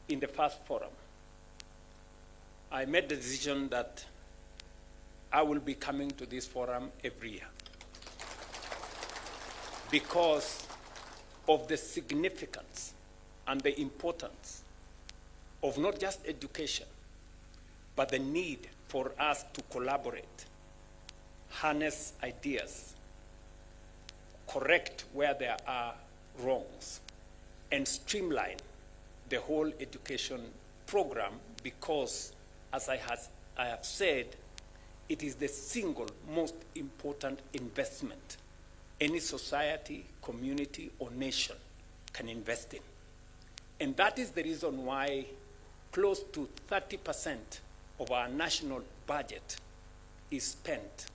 in the first forum, I made the decision that I will be coming to this forum every year because of the significance and the importance of not just education, but the need for us to collaborate, harness ideas, correct where there are wrongs, and streamline the whole education program because, as I have said, it is the single most important investment any society, community, or nation can invest in. And that is the reason why close to 30% of our national budget is spent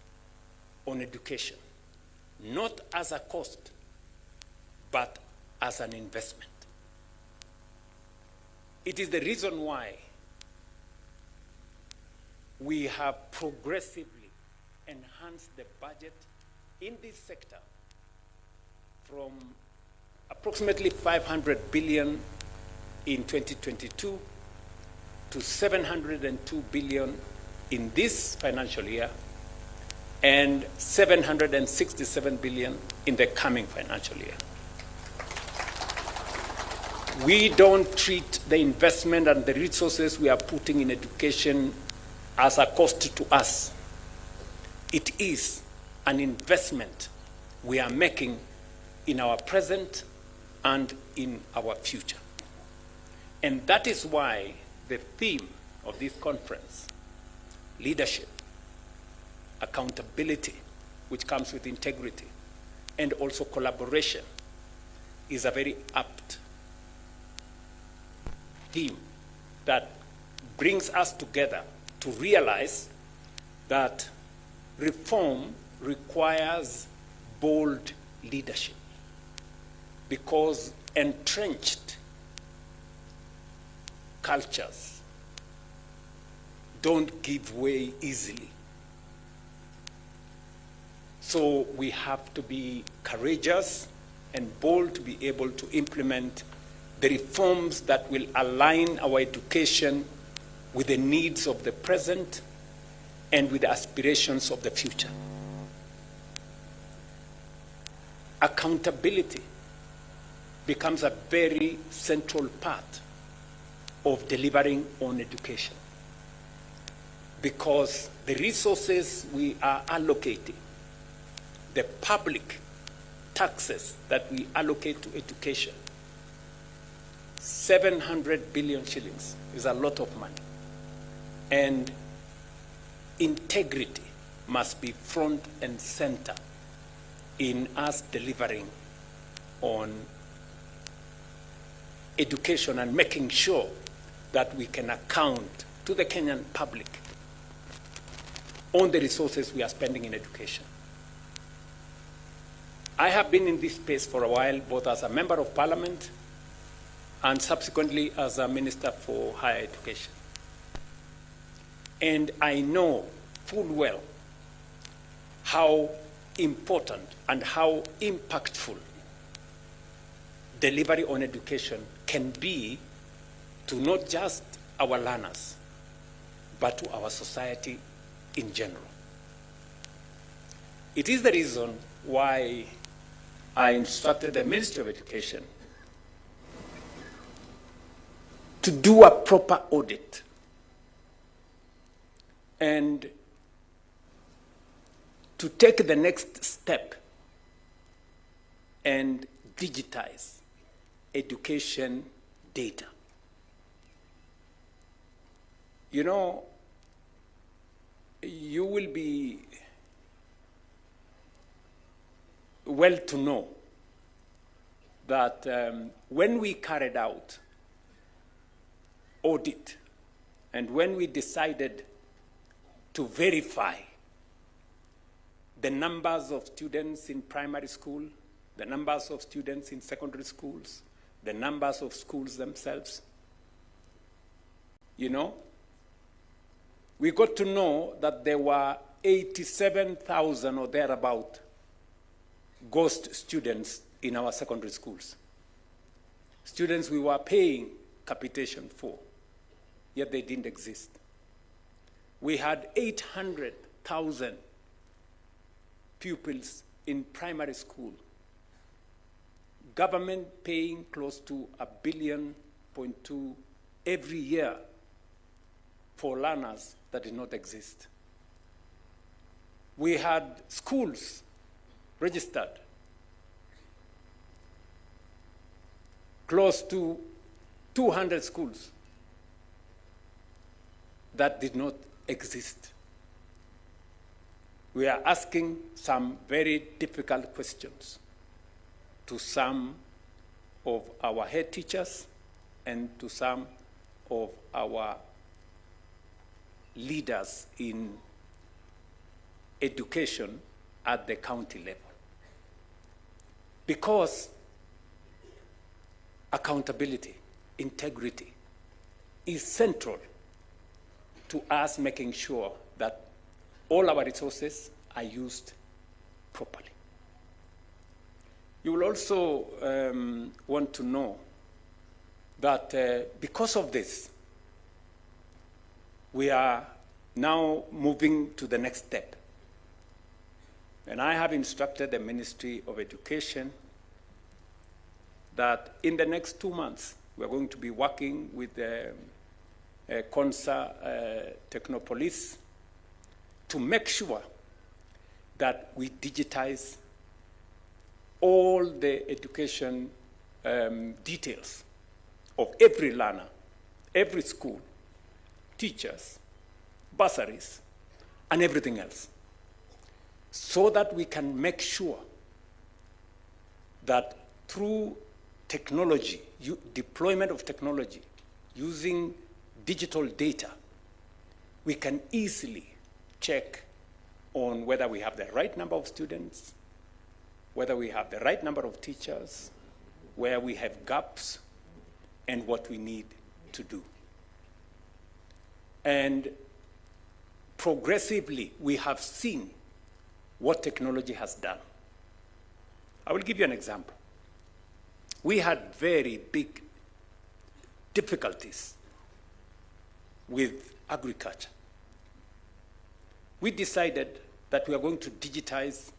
on education, not as a cost, but as an investment. It is the reason why we have progressively enhanced the budget in this sector from approximately 500 billion in 2022 to 702 billion in this financial year and 767 billion in the coming financial year. We don't treat the investment and the resources we are putting in education as a cost to us. It is an investment we are making in our present and in our future. And that is why the theme of this conference, leadership, accountability, which comes with integrity, and also collaboration, is a very apt theme that brings us together to realize that reform requires bold leadership because entrenched cultures don't give way easily. So we have to be courageous and bold to be able to implement the reforms that will align our education with the needs of the present and with the aspirations of the future. Accountability becomes a very central part of delivering on education because the resources we are allocating, the public taxes that we allocate to education, 700 billion shillings is a lot of money. And integrity must be front and center in us delivering on education and making sure that we can account to the Kenyan public on the resources we are spending in education. I have been in this space for a while, both as a member of parliament and subsequently as a minister for higher education. And I know full well how important and how impactful delivery on education can be to not just our learners, but to our society in general. It is the reason why I instructed the Ministry of Education to do a proper audit and to take the next step and digitize education data. You know, you will be well to know that when we carried out audit and when we decided to verify the numbers of students in primary school, the numbers of students in secondary schools, the numbers of schools themselves, you know, we got to know that there were 87,000 or thereabout ghost students in our secondary schools. Students we were paying capitation for, yet they didn't exist. We had 800,000 pupils in primary school, government paying close to $1.2 billion every year for learners that did not exist. We had schools registered, close to 200 schools that did not exist. We are asking some very difficult questions to some of our head teachers and to some of our leaders in education at the county level. Because accountability, integrity is central to us making sure that all our resources are used properly. You will also want to know that because of this, we are now moving to the next step. And I have instructed the Ministry of Education that in the next 2 months, we're going to be working with CONSA Technopolis to make sure that we digitize all the education details of every learner, every school, teachers, bursaries, and everything else, so that we can make sure that through technology, deployment of technology, using digital data, we can easily check on whether we have the right number of students, whether we have the right number of teachers, where we have gaps, and what we need to do. And progressively, we have seen what technology has done. I will give you an example. We had very big difficulties with agriculture. We decided that we are going to digitize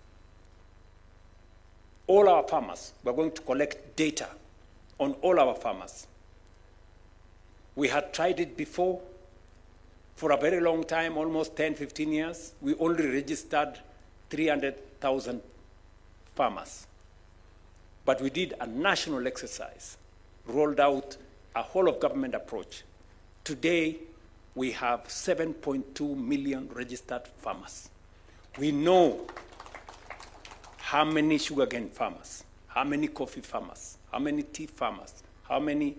all our farmers. We are going to collect data on all our farmers. We had tried it before for a very long time, almost 10, 15 years. We only registered 300,000 farmers. But we did a national exercise, rolled out a whole of government approach. Today, we have 7.2 million registered farmers. We know how many sugarcane farmers, how many coffee farmers, how many tea farmers, how many